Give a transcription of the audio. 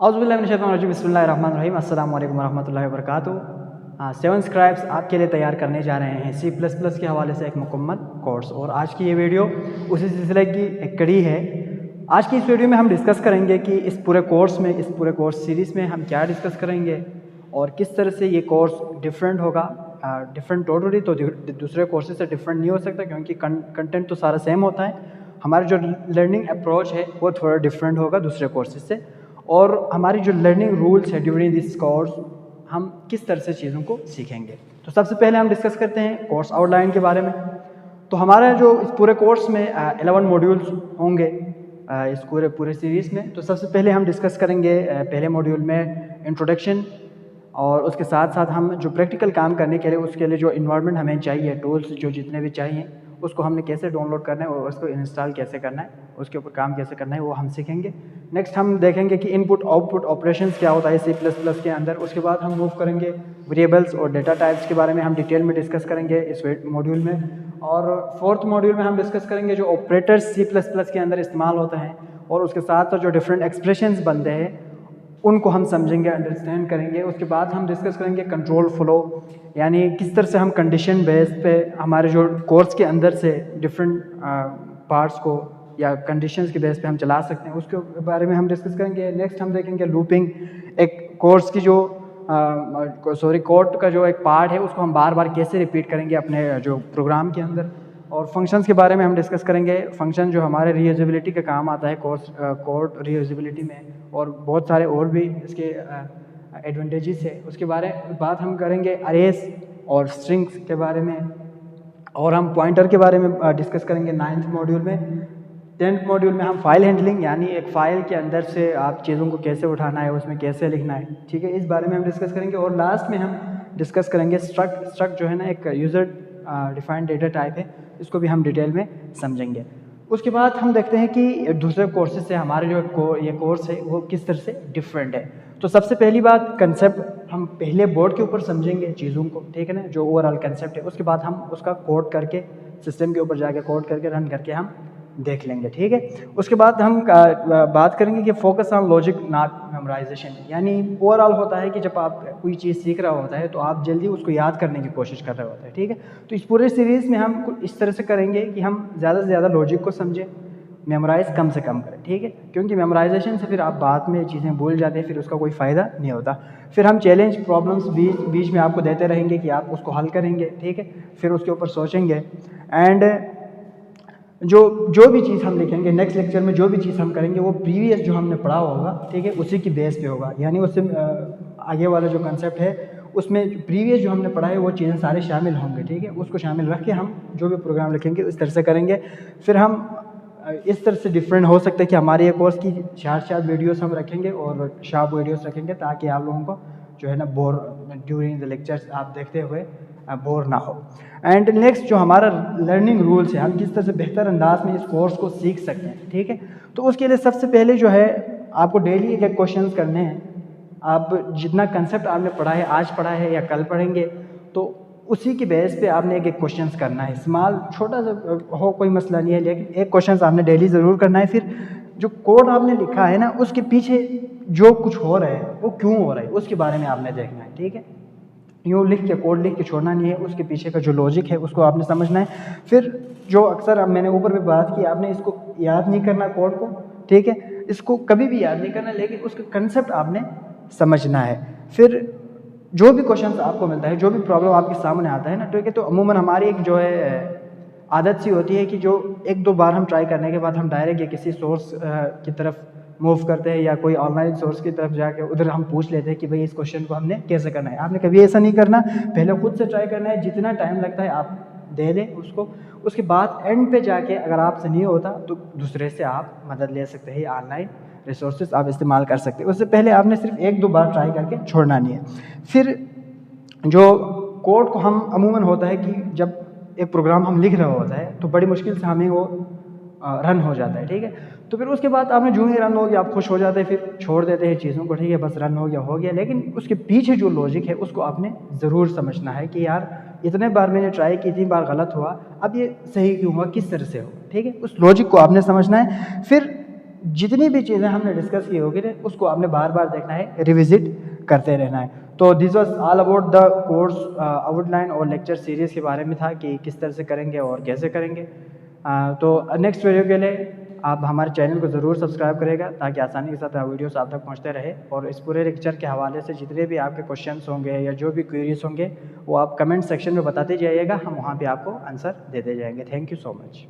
औज़ुबिल्लाहि बिस्मिल्लाहिर्रहमानिर्रहीम अस्सलामु अलैकुम वरहमतुल्लाहि वबरकातुहू। 7 स्क्राइब्स आपके लिए तैयार करने जा रहे हैं C++ के हवाले से एक मुकम्मल कोर्स। और आज की ये वीडियो उसी सिलसिले की एक कड़ी है। आज की इस वीडियो में हम डिस्कस करेंगे कि इस पूरे कोर्स सीरीज़ में हम क्या डिस्कस करेंगे और किस तरह से ये कोर्स डिफरेंट होगा। डिफरेंट टोटली तो दूसरे कोर्सेज से डिफरेंट नहीं हो सकता, क्योंकि कंटेंट तो सारा सेम होता है। हमारी जो लर्निंग अप्रोच है वो थोड़ा डिफरेंट होगा दूसरे कोर्सेज से, और हमारी जो लर्निंग रूल्स है ड्यूरिंग दिस कोर्स, हम किस तरह से चीज़ों को सीखेंगे। तो सबसे पहले हम डिस्कस करते हैं कोर्स आउटलाइन के बारे में। तो हमारा जो इस पूरे कोर्स में 11 मॉड्यूल्स होंगे इस पूरे सीरीज़ में। तो सबसे पहले हम डिस्कस करेंगे पहले मॉड्यूल में इंट्रोडक्शन, और उसके साथ साथ हम जो प्रैक्टिकल काम करने के लिए उसके लिए जो इन्वायरमेंट हमें चाहिए, टूल्स जो जितने भी चाहिए, उसको हमने कैसे डाउनलोड करना है और उसको इंस्टॉल कैसे करना है, उसके ऊपर काम कैसे करना है, वो हम सीखेंगे। नेक्स्ट हम देखेंगे कि इनपुट आउटपुट ऑपरेशंस क्या होता है C++ के अंदर। उसके बाद हम मूव करेंगे वेरिएबल्स और डेटा टाइप्स के बारे में हम डिटेल में डिस्कस करेंगे इस मॉड्यूल में। और फोर्थ मॉड्यूल में हम डिस्कस करेंगे जो ऑपरेटर्स C++ के अंदर इस्तेमाल होते हैं, और उसके साथ साथ जो डिफरेंट एक्सप्रेशंस बनते हैं उनको हम समझेंगे, अंडरस्टैंड करेंगे। उसके बाद हम डिस्कस करेंगे कंट्रोल फ्लो, यानी किस तरह से हम कंडीशन बेस पे हमारे जो कोर्स के अंदर से डिफरेंट पार्ट्स को या कंडीशंस के बेस पे हम चला सकते हैं, उसके बारे में हम डिस्कस करेंगे। नेक्स्ट हम देखेंगे लूपिंग, एक कोर्स की जो कोड का जो एक पार्ट है उसको हम बार बार कैसे रिपीट करेंगे अपने जो प्रोग्राम के अंदर। और फंक्शंस के बारे में हम डिस्कस करेंगे, फंक्शन जो हमारे रीयूजेबिलिटी का काम आता है कोड रीयूजेबिलिटी में, और बहुत सारे और भी इसके एडवांटेजेस है। उसके बात हम करेंगे अरेज और स्ट्रिंग्स के बारे में, और हम पॉइंटर के बारे में डिस्कस करेंगे 9th मॉड्यूल में। 10th मॉड्यूल में हम फाइल हैंडलिंग, यानी एक फ़ाइल के अंदर से आप चीज़ों को कैसे उठाना है, उसमें कैसे लिखना है, ठीक है, इस बारे में हम डिस्कस करेंगे। और लास्ट में हम डिस्कस करेंगे स्ट्रक्ट जो है ना, एक यूज़र डिफाइंड डेटा टाइप है, इसको भी हम डिटेल में समझेंगे। उसके बाद हम देखते हैं कि दूसरे कोर्सेज से हमारे जो ये कोर्स है वो किस तरह से डिफरेंट है। तो सबसे पहली बात, कंसेप्ट हम पहले बोर्ड के ऊपर समझेंगे चीज़ों को, ठीक है ना, जो ओवरऑल कंसेप्ट है। उसके बाद हम उसका कोड करके सिस्टम के ऊपर जाके कोड करके रन करके हम देख लेंगे, ठीक है। उसके बाद हम बात करेंगे कि focus on logic not memorisation, यानी ओवरऑल होता है कि जब आप कोई चीज़ सीख रहा होता है तो आप जल्दी उसको याद करने की कोशिश कर रहे होते हैं, ठीक है। तो इस पूरे सीरीज़ में हम कुछ इस तरह से करेंगे कि हम ज़्यादा से ज़्यादा लॉजिक को समझें, मेमोराइज़ कम से कम करें, ठीक है, क्योंकि मेमोराइजेशन से फिर आप बाद में चीज़ें भूल जाते हैं, फिर उसका कोई फ़ायदा नहीं होता। फिर हम चैलेंज प्रॉब्लम्स बीच में आपको देते रहेंगे कि आप उसको हल करेंगे, ठीक है, फिर उसके ऊपर सोचेंगे। एंड जो भी चीज़ हम लिखेंगे नेक्स्ट लेक्चर में, जो भी चीज़ हम करेंगे वो प्रीवियस जो हमने पढ़ा होगा, ठीक है, उसी की बेस पे होगा। यानी उससे आगे वाला जो कंसेप्ट है उसमें प्रीवियस जो हमने पढ़ा है वो चीज़ें सारे शामिल होंगे, ठीक है। उसको शामिल रख के हम जो भी प्रोग्राम लिखेंगे इस तरह से करेंगे। फिर हम इस तरह से डिफरेंट हो सकते हैं कि हमारे ये कोर्स की शार्ट वीडियोस हम रखेंगे और शार्प वीडियोस रखेंगे, ताकि आप लोगों को जो है ना बोर ड्यूरिंग द लेक्चर्स आप देखते हुए बोर ना हो। एंड नेक्स्ट जो हमारा लर्निंग रूल्स है, हम किस तरह से बेहतर अंदाज में इस कोर्स को सीख सकते हैं, ठीक है। तो उसके लिए सबसे पहले जो है आपको डेली एक क्वेश्चन करने हैं। आप जितना कंसेप्ट आपने पढ़ा है, आज पढ़ा है या कल पढ़ेंगे, तो उसी की बेस पे आपने एक क्वेश्चन करना है। स्मॉल छोटा सा हो कोई मसला नहीं है, लेकिन एक क्वेश्चन आपने डेली ज़रूर करना है। फिर जो कोड आपने लिखा है ना, उसके पीछे जो कुछ हो रहा है वो क्यों हो रहा है उसके बारे में आपने देखना है, ठीक है। यूँ लिख के कोड लिख के छोड़ना नहीं है, उसके पीछे का जो लॉजिक है उसको आपने समझना है। फिर जो अक्सर मैंने ऊपर भी बात की, आपने इसको याद नहीं करना कोड को, ठीक है, इसको कभी भी याद नहीं करना, लेकिन उसका कंसेप्ट आपने समझना है। फिर जो भी क्वेश्चन आपको मिलता है, जो भी प्रॉब्लम आपके सामने आता है ना, ठीक है, तो अमूमन हमारी एक जो है आदत सी होती है कि जो एक दो बार हम ट्राई करने के बाद हम डायरेक्ट किसी सोर्स की तरफ मूव करते हैं, या कोई ऑनलाइन सोर्स की तरफ जाके उधर हम पूछ लेते हैं कि भाई इस क्वेश्चन को हमने कैसे करना है। आपने कभी ऐसा नहीं करना, पहले खुद से ट्राई करना है, जितना टाइम लगता है आप दे दें उसको। उसके बाद एंड पे जाके अगर आपसे नहीं होता तो दूसरे से आप मदद ले सकते हैं, ऑनलाइन रिसोर्सेज आप इस्तेमाल कर सकते हैं। उससे पहले आपने सिर्फ एक दो बार ट्राई करके छोड़ना नहीं है। फिर जो कोड को हम अमूमन होता है कि जब एक प्रोग्राम हम लिख रहे होता है तो बड़ी मुश्किल से हमें वो रन हो जाता है, ठीक है। तो फिर उसके बाद आपने जो ही रन हो गया आप खुश हो जाते हैं, फिर छोड़ देते हैं चीज़ों को, ठीक है, बस रन हो गया। लेकिन उसके पीछे जो लॉजिक है उसको आपने ज़रूर समझना है कि यार इतने बार मैंने ट्राई की, इतनी बार गलत हुआ, अब ये सही क्यों हुआ, किस तरह से हुआ, ठीक है, उस लॉजिक को आपने समझना है। फिर जितनी भी चीज़ें हमने डिस्कस की होगी ना उसको आपने बार बार देखना है, रिविजिट करते रहना है। तो this was all about the course outline और लेक्चर सीरीज़ के बारे में था कि किस तरह से करेंगे और कैसे करेंगे। तो नेक्स्ट वीडियो के लिए आप हमारे चैनल को ज़रूर सब्सक्राइब करेगा ताकि आसानी के साथ वीडियोस आप तक पहुंचते रहे। और इस पूरे लेक्चर के हवाले से जितने भी आपके क्वेश्चंस होंगे या जो भी क्वेरीज होंगे वो आप कमेंट सेक्शन में बताते जाइएगा, हम वहाँ पे आपको आंसर देते जाएंगे। Thank you so much.